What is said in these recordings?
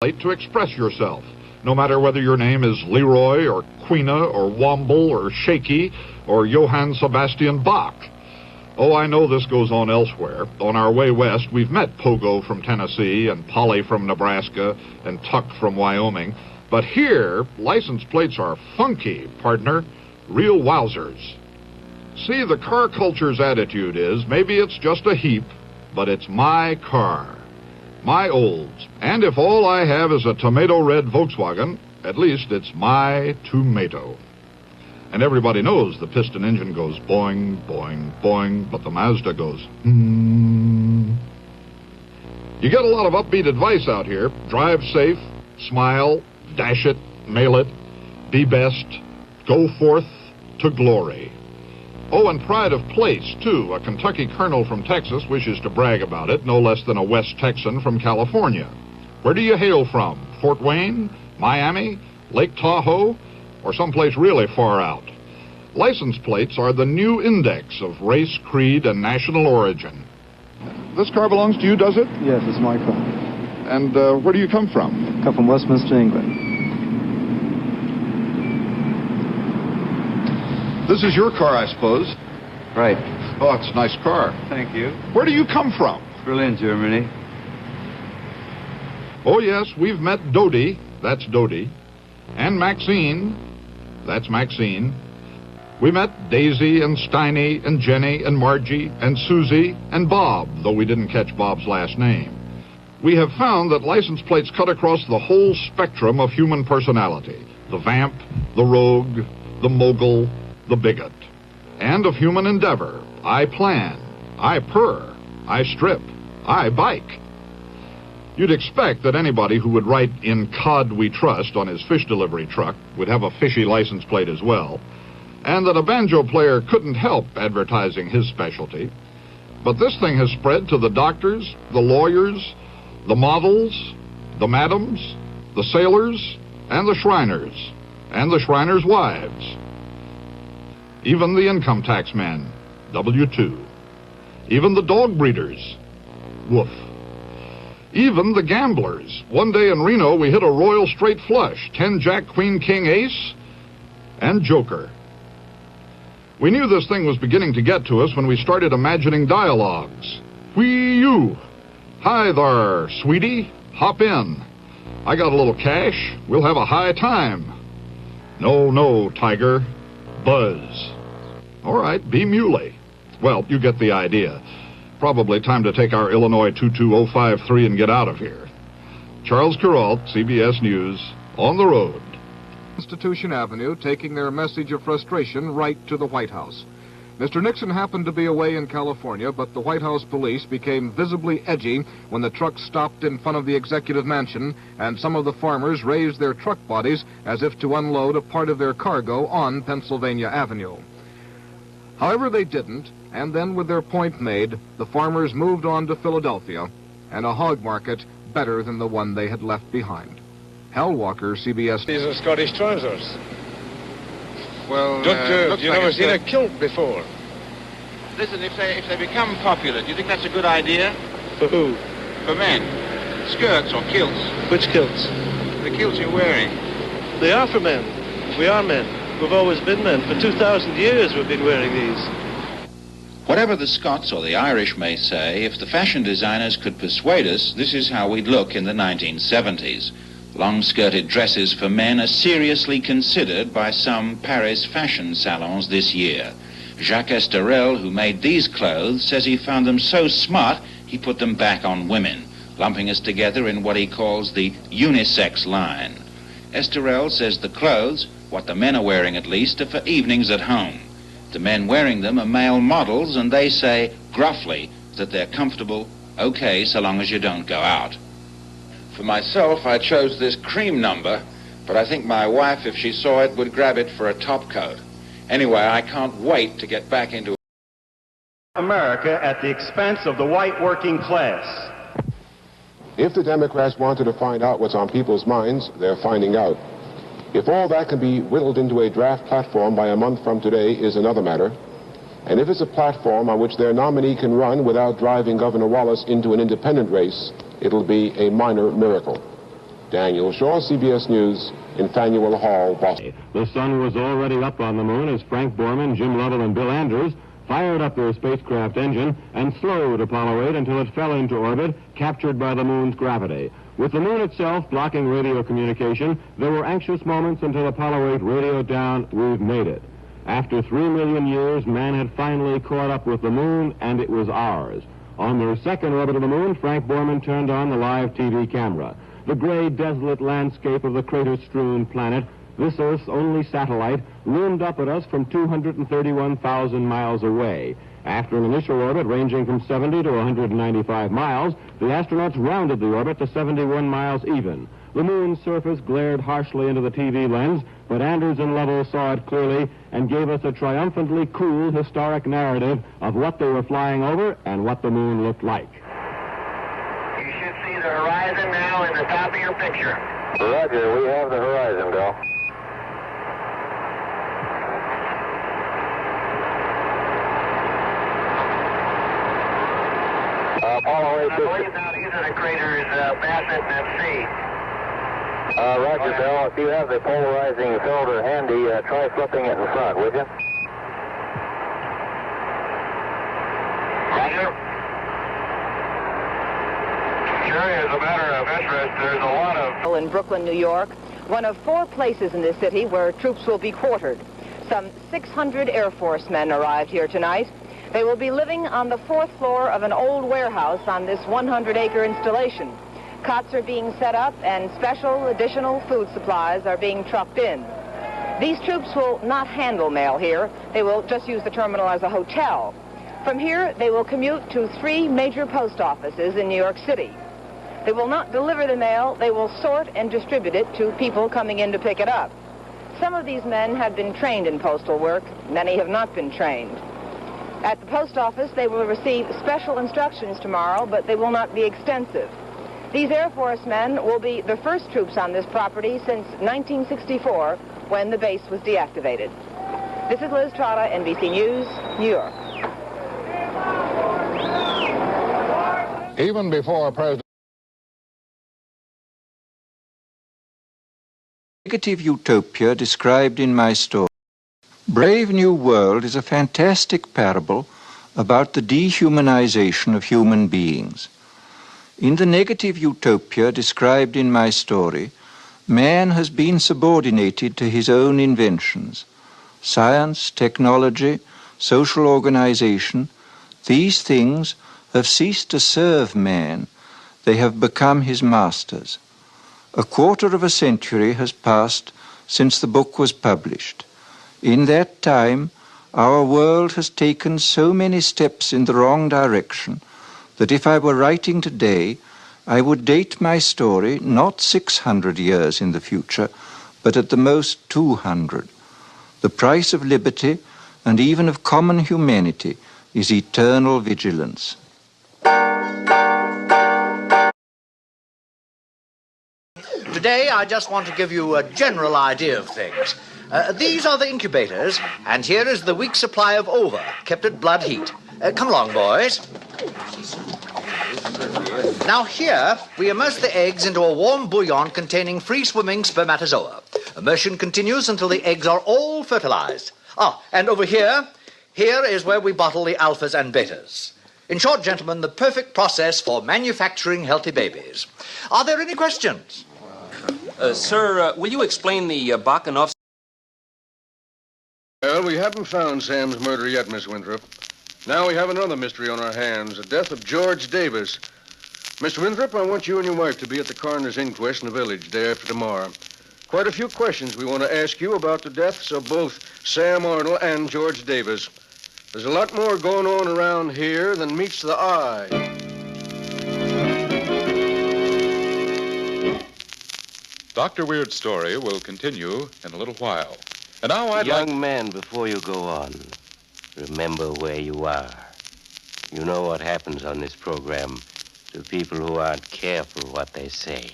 plate to express yourself, no matter whether your name is Leroy or Queena or Womble or Shaky or Johann Sebastian Bach. Oh, I know this goes on elsewhere. On our way west, we've met Pogo from Tennessee and Polly from Nebraska and Tuck from Wyoming. But here, license plates are funky, partner. Real wowzers. See, the car culture's attitude is, maybe it's just a heap, but it's my car. My Olds. And if all I have is a tomato red Volkswagen, at least it's my tomato. And everybody knows the piston engine goes boing, boing, boing, but the Mazda goes You get a lot of upbeat advice out here. Drive safe, smile, dash it, mail it, be best, go forth to glory. Oh, and pride of place, too. A Kentucky colonel from Texas wishes to brag about it, no less than a West Texan from California. Where do you hail from? Fort Wayne? Miami? Lake Tahoe? Or someplace really far out? License plates are the new index of race, creed, and national origin. This car belongs to you, does it? Yes, it's my car. And where do you come from? I come from Westminster, England. This is your car, I suppose. Right. Oh, it's a nice car. Thank you. Where do you come from? Berlin, Germany. Oh, yes, we've met Dodie, that's Dodie, and Maxine, that's Maxine. We met Daisy and Steiny and Jenny and Margie and Susie and Bob, though we didn't catch Bob's last name. We have found that license plates cut across the whole spectrum of human personality. The vamp, the rogue, the mogul, the bigot. And of human endeavor. I plan, I purr, I strip, I bike. You'd expect that anybody who would write "In Cod We Trust" on his fish delivery truck would have a fishy license plate as well, and that a banjo player couldn't help advertising his specialty. But this thing has spread to the doctors, the lawyers, the models, the madams, the sailors, and the Shriners, and the Shriners' wives. Even the income tax men, W-2. Even the dog breeders, woof. Even the gamblers. One day in Reno, we hit a royal straight flush, 10 Jack, Queen, King, Ace, and Joker. We knew this thing was beginning to get to us when we started imagining dialogues. Whee you! Hi there, sweetie. Hop in. I got a little cash. We'll have a high time. No, no, Tiger. Buzz. All right, be muley. Well, you get the idea. Probably time to take our Illinois 22053 and get out of here. Charles Kuralt, CBS News, on the road. Constitution Avenue, taking their message of frustration right to the White House. Mr. Nixon happened to be away in California, but the White House police became visibly edgy when the truck stopped in front of the executive mansion, and some of the farmers raised their truck bodies as if to unload a part of their cargo on Pennsylvania Avenue. However, they didn't, and then with their point made, the farmers moved on to Philadelphia, and a hog market better than the one they had left behind. Hal Walker, CBS. These are Scottish trousers. Well, you've never seen a kilt before. Listen, if they become popular, do you think that's a good idea? For who? For men. Skirts or kilts. Which kilts? The kilts you're wearing. They are for men. We are men. We've always been men. For 2,000 years we've been wearing these. Whatever the Scots or the Irish may say, if the fashion designers could persuade us, this is how we'd look in the 1970s. Long-skirted dresses for men are seriously considered by some Paris fashion salons this year. Jacques Esterel, who made these clothes, says he found them so smart he put them back on women, lumping us together in what he calls the unisex line. Esterel says the clothes, what the men are wearing at least, are for evenings at home. The men wearing them are male models, and they say, gruffly, that they're comfortable, okay, so long as you don't go out. For myself, I chose this cream number, but I think my wife, if she saw it, would grab it for a top coat. Anyway, I can't wait to get back into America at the expense of the white working class. If the Democrats wanted to find out what's on people's minds, they're finding out. If all that can be whittled into a draft platform by a month from today is another matter. And if it's a platform on which their nominee can run without driving Governor Wallace into an independent race, it'll be a minor miracle. Daniel Shaw, CBS News, in Faneuil Hall, Boston. The sun was already up on the moon as Frank Borman, Jim Lovell, and Bill Andrews fired up their spacecraft engine and slowed Apollo 8 until it fell into orbit, captured by the moon's gravity. With the moon itself blocking radio communication, there were anxious moments until Apollo 8 radioed down, "We've made it." After 3 million years, man had finally caught up with the moon, and it was ours. On their second orbit of the moon, Frank Borman turned on the live TV camera. The gray, desolate landscape of the crater-strewn planet, this Earth's only satellite, loomed up at us from 231,000 miles away. After an initial orbit ranging from 70 to 195 miles, the astronauts rounded the orbit to 71 miles even. The moon's surface glared harshly into the TV lens, but Andrews and Lovell saw it clearly and gave us a triumphantly cool, historic narrative of what they were flying over and what the moon looked like. You should see the horizon now in the top of your picture. Roger, we have the horizon, Bill. Apollo 8. I believe now these are the craters Bassett and MC. Roger, Bill. If you have the polarizing filter handy, try flipping it in front, would you? Roger. Sure, as a matter of interest, there's a lot of... In Brooklyn, New York, one of 4 places in this city where troops will be quartered. Some 600 Air Force men arrived here tonight. They will be living on the 4th floor of an old warehouse on this 100-acre installation. Cots are being set up and special additional food supplies are being trucked in. These troops will not handle mail here. They will just use the terminal as a hotel. From here, they will commute to 3 major post offices in New York City. They will not deliver the mail. They will sort and distribute it to people coming in to pick it up. Some of these men have been trained in postal work. Many have not been trained. At the post office, they will receive special instructions tomorrow, but they will not be extensive. These Air Force men will be the first troops on this property since 1964, when the base was deactivated. This is Liz Trotta, NBC News, New York. Even before President... Negative utopia described in my story. Brave New World is a fantastic parable about the dehumanization of human beings. In the negative utopia described in my story, man has been subordinated to his own inventions. Science, technology, social organization, these things have ceased to serve man. They have become his masters. A quarter of a century has passed since the book was published. In that time, our world has taken so many steps in the wrong direction that if I were writing today, I would date my story not 600 years in the future, but at the most 200. The price of liberty and even of common humanity is eternal vigilance. Today, I just want to give you a general idea of things. These are the incubators, and here is the week's supply of ova, kept at blood heat. Come along, boys. Now here, we immerse the eggs into a warm bouillon containing free-swimming spermatozoa. Immersion continues until the eggs are all fertilized. And over here is where we bottle the alphas and betas. In short, gentlemen, the perfect process for manufacturing healthy babies. Are there any questions? Sir, will you explain the Bakanov... Well, we haven't found Sam's murder yet, Miss Winthrop. Now we have another mystery on our hands, the death of George Davis. Mr. Winthrop, I want you and your wife to be at the coroner's inquest in the village day after tomorrow. Quite a few questions we want to ask you about the deaths of both Sam Arnold and George Davis. There's a lot more going on around here than meets the eye. Dr. Weird's story will continue in a little while. And now I'd like... Young man, before you go on, remember where you are. You know what happens on this program to people who aren't careful what they say.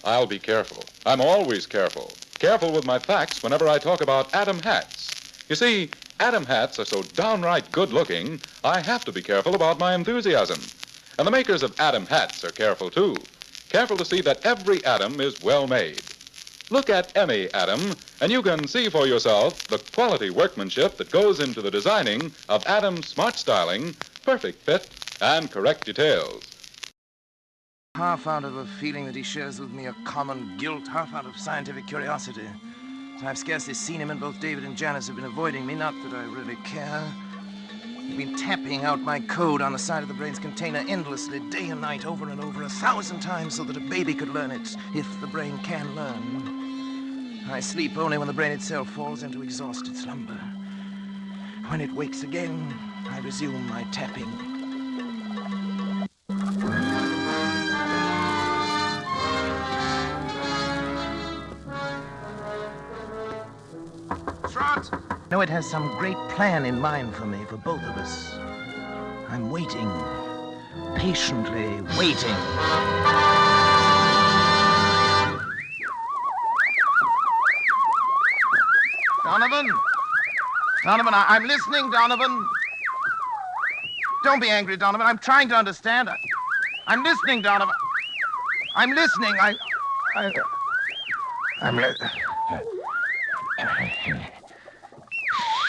I'll be careful. I'm always careful. Careful with my facts whenever I talk about Adam hats. You see, Adam hats are so downright good-looking, I have to be careful about my enthusiasm. And the makers of Adam hats are careful, too. careful to see that every atom is well made. Look at any atom, and you can see for yourself the quality workmanship that goes into the designing of Atom's smart styling, perfect fit, and correct details. Half out of a feeling that he shares with me a common guilt, half out of scientific curiosity. I've scarcely seen him, and both David and Janice have been avoiding me, not that I really care. They've been tapping out my code on the side of the brain's container endlessly, day and night, over and over, 1,000 times, so that a baby could learn it, if the brain can learn. I sleep only when the brain itself falls into exhausted slumber. When it wakes again, I resume my tapping. Trot! No, it has some great plan in mind for me, for both of us. I'm waiting, patiently waiting. Donovan! Donovan, I'm listening, Donovan. Don't be angry, Donovan. I'm trying to understand. I'm listening, Donovan. I'm listening. I'm listening.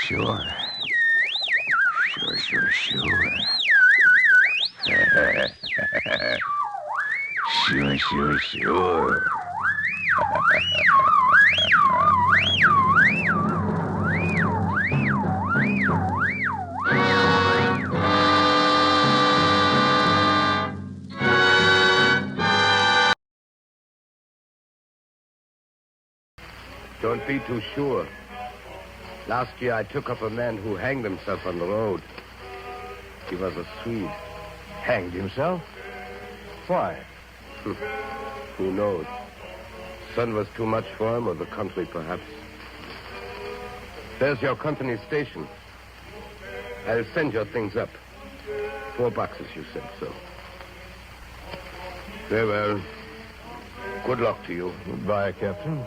Sure. Sure. Don't be too sure. Last year I took up a man who hanged himself on the road. He was a Swede. Hanged himself? Why? Who knows? Sun was too much for him, or the country, perhaps. There's your company station. I'll send your things up. $4, you said so. Very well. Good luck to you. Goodbye, Captain.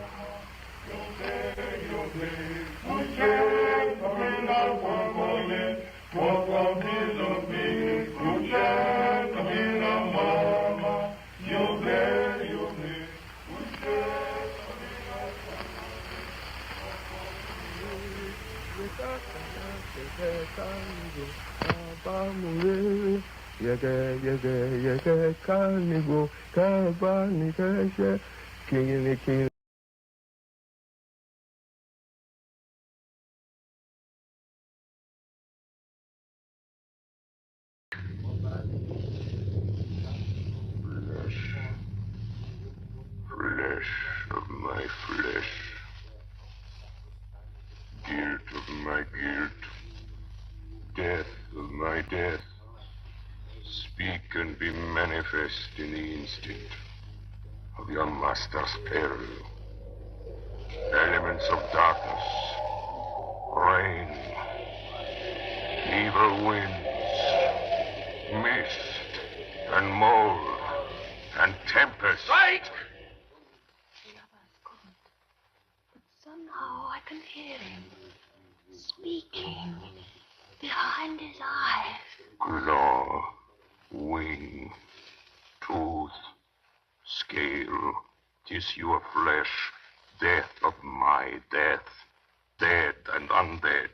Flesh of my flesh, guilt of my guilt, death of my death, speak and be manifest in the instant of your master's peril. Elements of darkness, rain, evil winds, mist, and mold, and tempest. Right! Somehow I can hear him speaking behind his eyes. Claw, wing, tooth, scale, tissue of flesh, death of my death, dead and undead.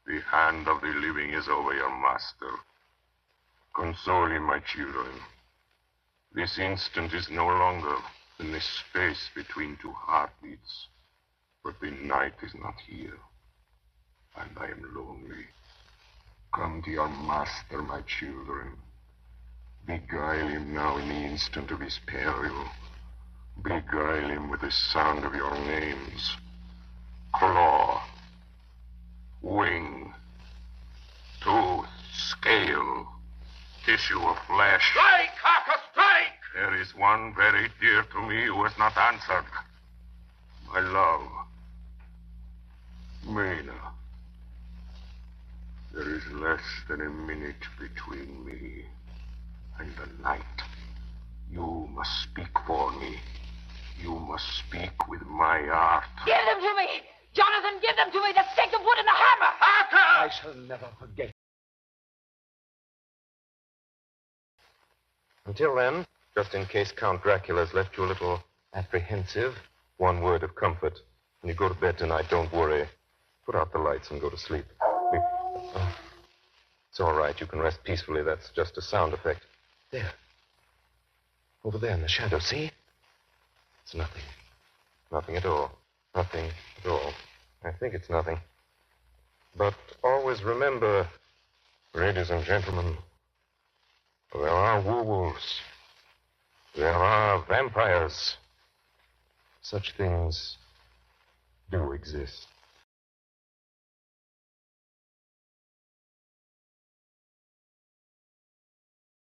The hand of the living is over your master. Console him, my children. This instant is no longer in the space between two heartbeats, but the night is not here, and I am lonely. Come to your master, my children. Beguile him now in the instant of his peril. Beguile him with the sound of your names. Claw, wing, tooth, scale, tissue of flesh. Strike, Carcass, strike! There is one very dear to me who has not answered. My love, Mina. There is less than a minute between me and the night. You must speak for me. You must speak with my heart. Give them to me! Jonathan, give them to me! The stick, the wood, and the hammer! Arthur! I shall never forget. Until then, Just in case Count Dracula's left you a little apprehensive, one word of comfort. When you go to bed tonight, don't worry. Put out the lights and go to sleep. It's all right. You can rest peacefully. That's just a sound effect. There. Over there in the shadow, see? It's nothing. Nothing at all. Nothing at all. I think it's nothing. But always remember, ladies and gentlemen, there are werewolves. There are vampires. Such things do exist.